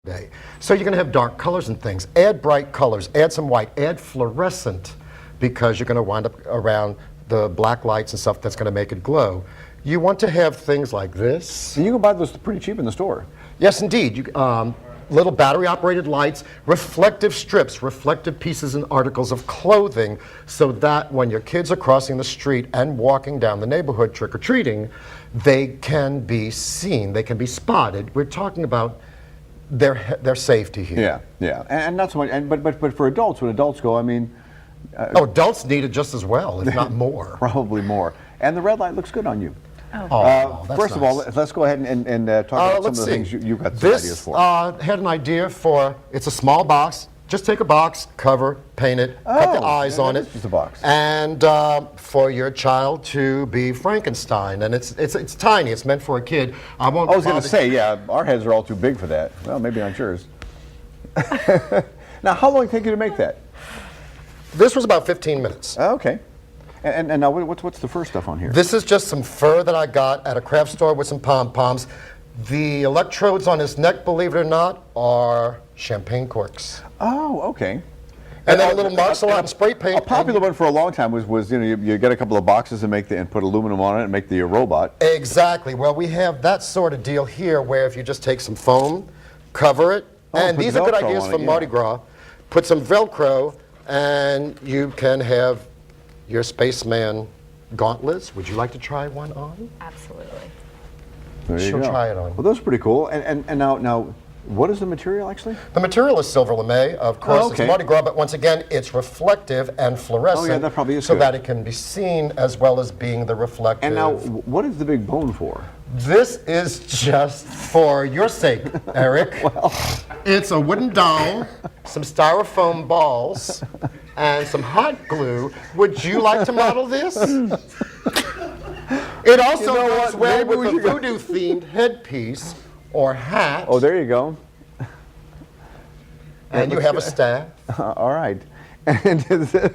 day. So you're going to have dark colors and things. Add bright colors, add some white, add fluorescent, because you're going to wind up around the black lights and stuff that's going to make it glow. You want to have things like this. And you can buy those pretty cheap in the store. Yes, indeed. Little battery-operated lights, reflective strips, reflective pieces and articles of clothing, so that when your kids are crossing the street and walking down the neighborhood trick-or-treating, they can be seen, they can be spotted. We're talking about their safety here. Yeah, yeah, and not so much. But for adults, when adults go, I mean, adults need it just as well, if not more. Probably more. And the red light looks good on you. Nice. First of all, let's go ahead and talk about some of the things you've got some ideas for. Had an idea for, it's a small box. Just take a box, cover, paint it, put the eyes on it. Just a box. And for your child to be Frankenstein. And it's tiny, it's meant for a kid. I was going to say, yeah, our heads are all too big for that. Well, maybe not yours. Now, how long did it take you to make that? This was about 15 minutes. Okay. And now, what's the first stuff on here? This is just some fur that I got at a craft store with some pom-poms. The electrodes on his neck, believe it or not, are champagne corks. Oh, okay. And then a little martial art and spray paint. A popular one for a long time was you get a couple of boxes and put aluminum on it and make the robot. Exactly. Well, we have that sort of deal here, where if you just take some foam, cover it, and these are good ideas for Mardi Gras. Put some Velcro, and you can have your spaceman gauntlets. Would you like to try one on? Absolutely. She'll try it on. Well, those are pretty cool. And now, what is the material actually? The material is silver lame, of course. It's Mardi Gras, but once again, it's reflective and fluorescent. Oh, yeah, that probably is so good. that it can be seen as well as being the reflective. And now, what is the big bone for? This is just for your sake, Eric. Well, it's a wooden doll, some styrofoam balls, and some hot glue. Would you like to model this? It also goes well with a voodoo-themed headpiece or hat. Oh, there you go. And you have a staff. All right. And is it,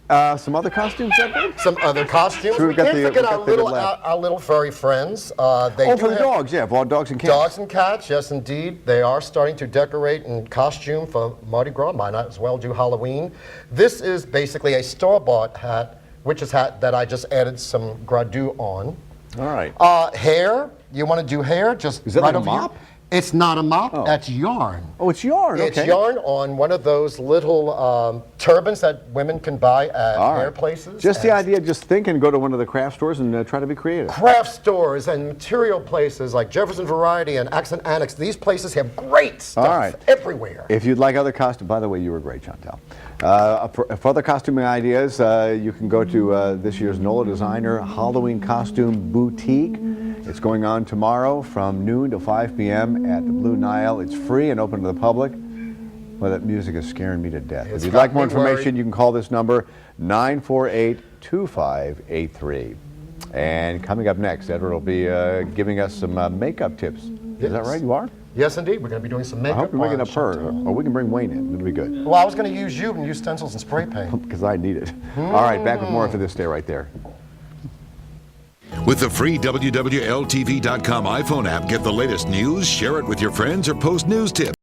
some other costumes out there? Some other costumes. We can't forget our little furry friends. For the dogs, yeah, for dogs and cats. Dogs and cats, yes, indeed. They are starting to decorate in costume for Mardi Gras. Might as well do Halloween. This is basically a store-bought hat, witch's hat, that I just added some gradue on. All right. Hair. You want to do hair? Just is that right like a over mop? here. It's not a mop. That's yarn. Oh, it's yarn. Okay. It's yarn on one of those little turbans that women can buy at hair places. Just the idea, just think and go to one of the craft stores and try to be creative. Craft stores and material places like Jefferson Variety and Accent Annex, these places have great stuff everywhere. If you'd like other costumes, by the way, you were great, Chantal. For other costuming ideas, you can go to this year's NOLA Designer Halloween Costume Boutique. It's going on tomorrow from noon to 5 p.m. at the Blue Nile. It's free and open to the public. Well, that music is scaring me to death. If you'd like more information, you can call this number, 948-2583. And coming up next, Edward will be giving us some makeup tips. Is that right? You are? Yes, indeed. We're going to be doing some makeup. I hope you're making up her, or we can bring Wayne in. It'll be good. Well, I was going to use you and use stencils and spray paint. Because I need it. All right, back with more after this. Stay right there. With the free WWL-TV.com iPhone app, get the latest news, share it with your friends, or post news tips.